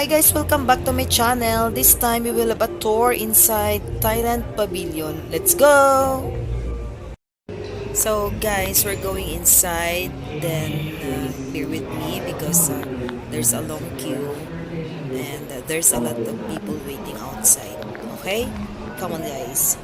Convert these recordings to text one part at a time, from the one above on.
Hi guys, welcome back to my channel. This time we will have a tour inside Thailand Pavillion. Let's go! So guys, we're going inside. Then bear with me because there's a long queue and there's a lot of people waiting outside. Okay? Come on guys.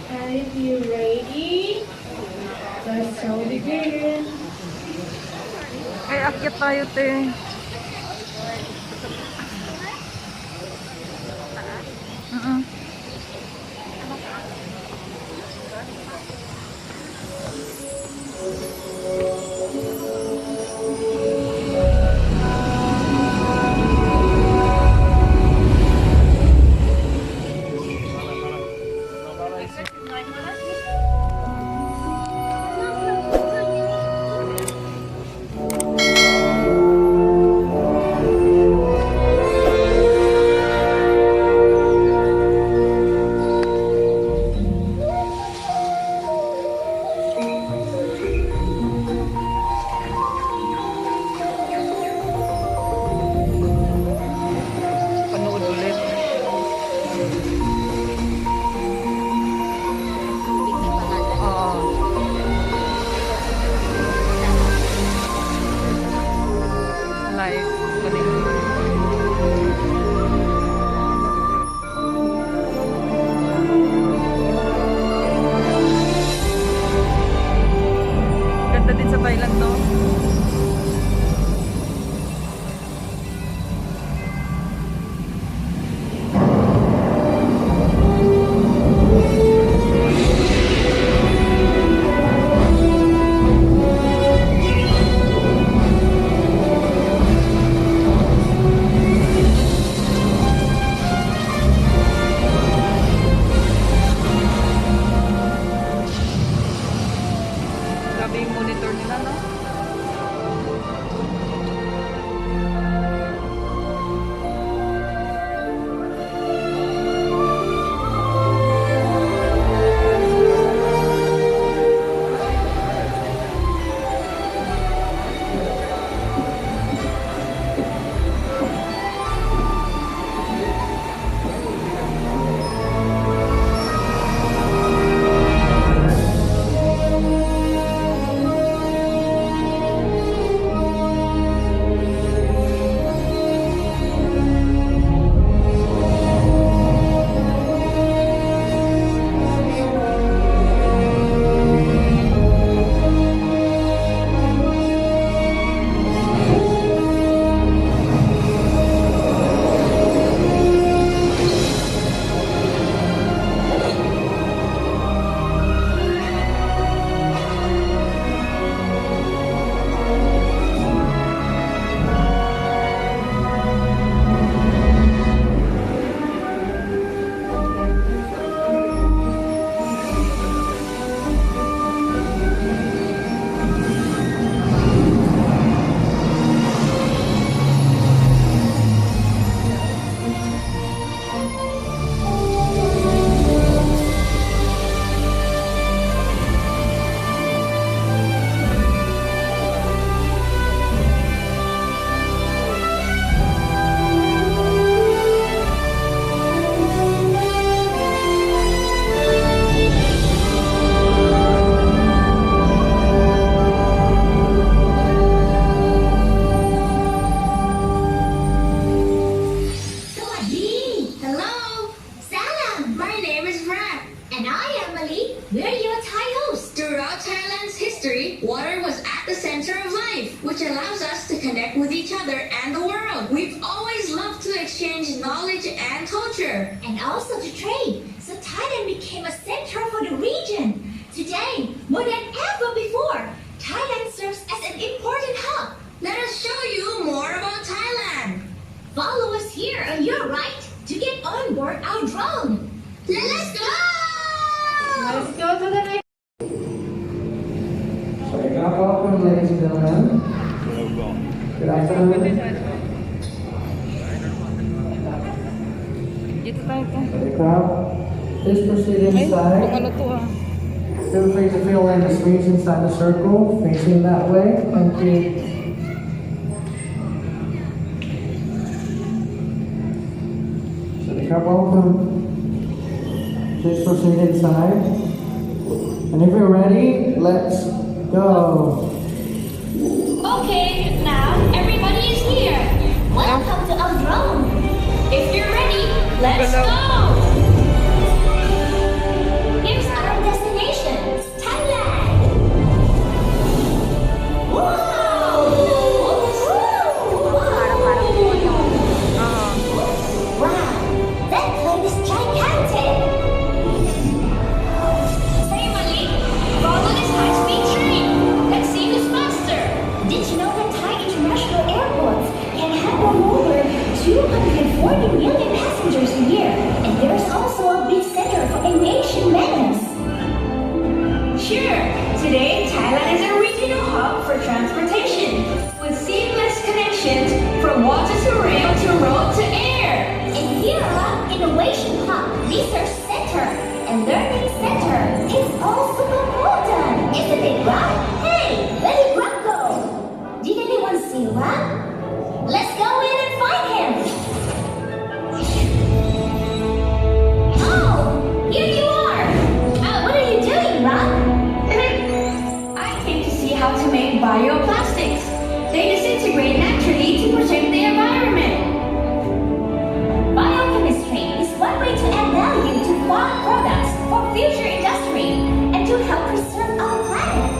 And if you're ready, let's shall begin. Ay, akyat tayo, te. Panood ulit. Oo. Live. Galing. Ganda din sa Thailand, no? Grabe yung monitor nila, no? Hello! Salam! My name is Rat. And I am Ali. We're your Thai hosts. Throughout Thailand's history, water was at the center of life, which allows us to connect with each other and the world. We've always loved to exchange knowledge and and culture, and also to trade. So Thailand became a center for the region. Today, more than ever before, Thailand serves as an important hub. Let us show you more about Thailand. Follow us here on your right to get on board our drone. Let's go! Let's go to the next. Welcome, ladies and gentlemen. Good afternoon. Dito tayo po. Please proceed Kung inside. ano to ah. Feel free to fill in the space inside the circle, facing that way. Thank you. Welcome. Please proceed inside. And if you're ready, let's go. Okay, now everybody is here. Welcome to our drone. If you're ready, let's go. Here's our destination, Thailand. Wow! Wow, that plane is gigantic. Hey, Malik, follow this high-speed train. Let's see who's faster. Did you know that Thai international airports can handle over 240 million passengers a year? And there's also a big center for aviation maintenance. Sure, today Thailand is a regional hub for transportation with seamless connections from water to rail to road to air. And here are Innovation Hub, Research Center, and Learning Center. It's all super modern, isn't it, Rob? Hey, where did Rob go? Did anyone see Rob? Let's go in and find him. Oh, here you are. What are you doing, Rob? I came to see how to make bioplastics. They disintegrate naturally to protect the environment. Biochemistry is one way to add value to farm products for future industry and to help preserve our planet.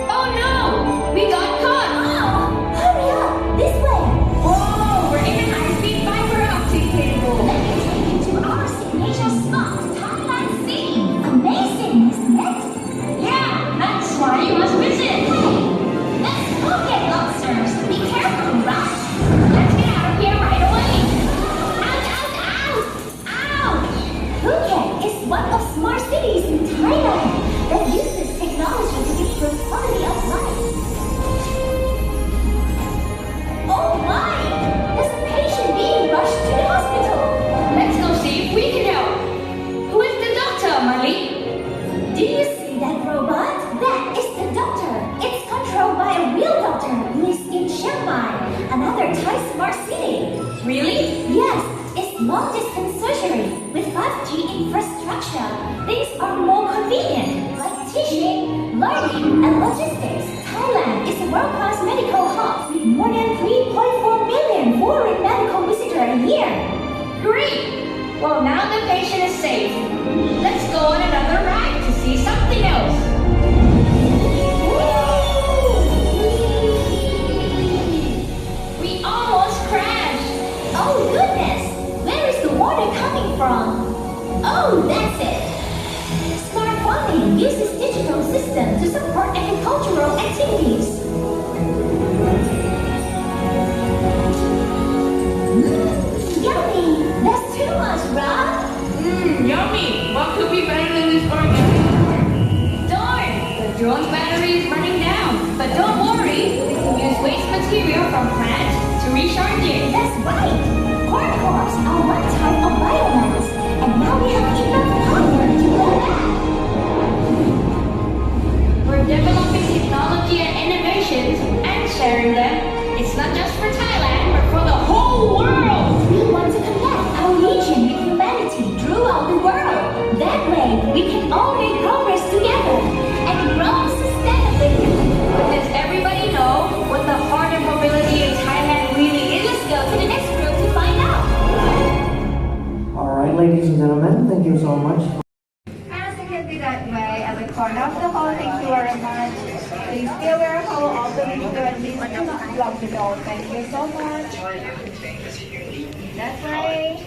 Oh no! We got caught! Oh! Hurry up! This way! Whoa! We're in a high-speed fiber optic cable! Let me take you to our signature spot, Thailand Sea! Amazing, isn't it? Yeah! That's why you must visit! Hey! Let's go get lobsters! Be careful, Russ! Let's get out of here right away! Ouch! Ouch! Ouch! Ouch! Phuket is one of smart cities in Thailand that uses technology to improve quality of life. Oh my! There's a patient being rushed to the hospital. Let's go see if we can help. Who is the doctor, Mali? Do you see that robot? That is the doctor. It's controlled by a real doctor based in Chiang Mai, another Thai smart city. Really? Yes. It's long-distance surgery with 5G infrastructure. Things are more convenient, like teaching, learning, and logistics. Thailand is a world-class medical hub with more than 3.4 million foreign medical visitors a year. Great! Well, now the patient is safe. Let's go on another ride to see something else. We almost crashed. Oh goodness! Where is the water coming from? Oh, that's it. Smart farming uses digital systems to support agricultural activities. Yummy! That's too much, Rob. Yummy! What could be better than this organic? Darn! The drone's battery is running down. But don't worry, we can use waste material from plants to recharge it. That's right! Corn cobs are one type of biomass, and now we have enough power to go back. We're developing technology and innovations and sharing them. It's not just for Thailand, but for the whole world. We want to connect our region with humanity throughout the world. That way, we can all make progress together and grow sustainably. But does everybody know what the heart of mobility in Thailand really is? Let's go to the next group to find out. All right, ladies and gentlemen, thank you so much. As you can see that way, at the corner of the hall, thank you very much. Please be aware of how all the window and please do not block the door. Thank you so much. That way.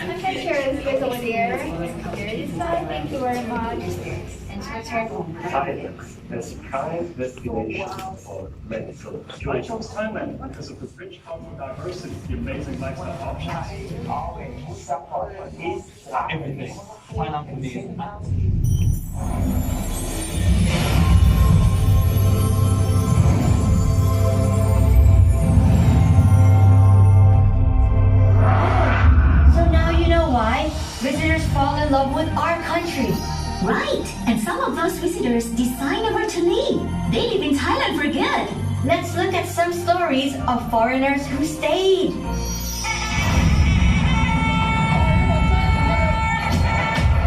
Okay, cheers, please over there. Here this side, thank you very much. And Thailand is prime destination for medical. I chose Thailand because of the rich cultural diversity, the amazing lifestyle options. Everything. Thailand Pavillion. So now you know why visitors fall in love with our country. Right, and some of those visitors decide never to leave. They live in Thailand for good. Let's look at some stories of foreigners who stayed.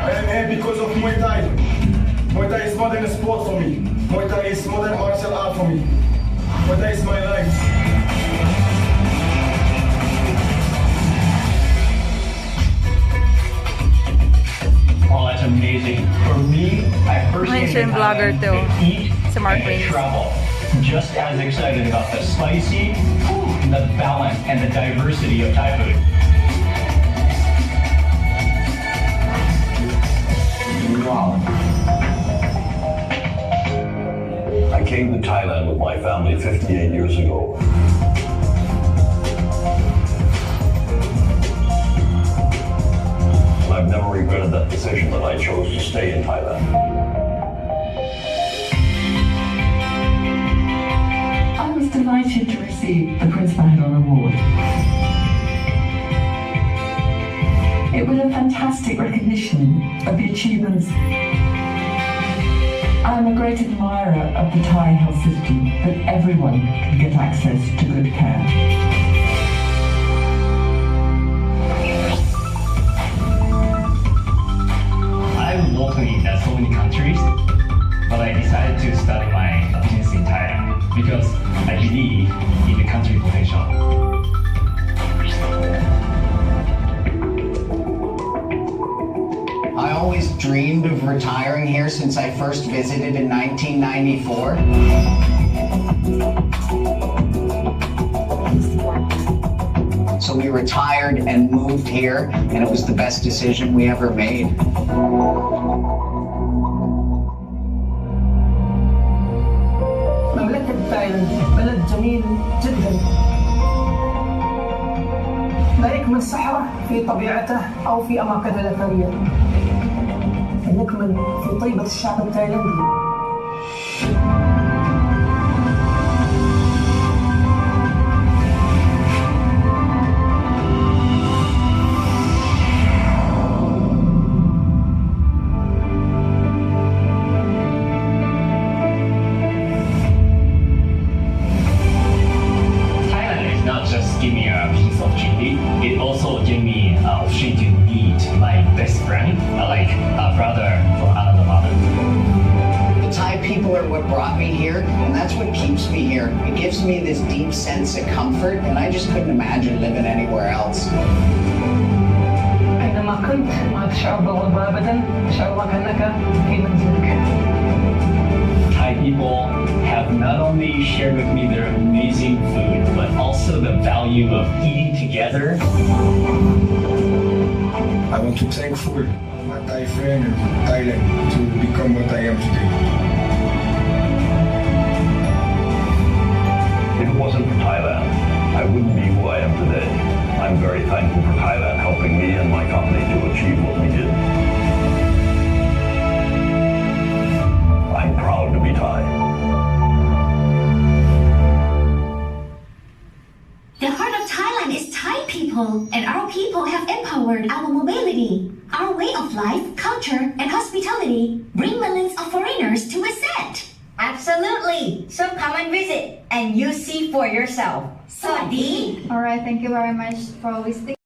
I am here because of Muay Thai. Muay Thai is more than a sport for me. Muay Thai is more than martial art for me. Muay Thai is my life. Oh, that's amazing. For me, I personally Mention vlogger to too. eat Smart and to Wings. travel. Just as excited about the spicy, the balance, and the diversity of Thai food. Wow. I came to Thailand with my family 58 years ago. And I've never regretted that decision that I chose to stay in Thailand. I was delighted to receive the Prince Bandar Award. It was a fantastic recognition of the achievements. I am a great admirer of the Thai health system, that everyone can get access to good care. I'm locally in so many countries, but I decided to study my business in Thailand because I believe in the country potential. I always dreamed of retiring here since I first visited in 1994. So we retired and moved here, and it was the best decision we ever made. مملكة تايلاند بلد جميل جدا. لا يكمن سحره في طبيعته أو في أماكنه الأثرية. يكمن في طيبة الشعب التايلندي. Give me a business opportunity. It also gave me an opportunity to meet my best friend, like a brother from another mother. The Thai people are what brought me here, and that's what keeps me here. It gives me this deep sense of comfort, and I just couldn't imagine living anywhere else. أينما كنت ما تشعر بالغربة أبدا، تشعر كأنك في منزلك. Thai people have not only shared with me their amazing food, but also the value of eating together. I want to thankful my Thai friend in Thailand to become what I am today. If it wasn't for Thailand, I wouldn't be who I am today. I'm very thankful for Thailand helping me and my company to achieve what we did. I'm proud to be Thai. The heart of Thailand is Thai people, and our people have empowered our mobility. Our way of life, culture, and hospitality bring millions of foreigners to visit. Absolutely. So come and visit and you see for yourself. Sawadee. Alright, thank you very much for visiting.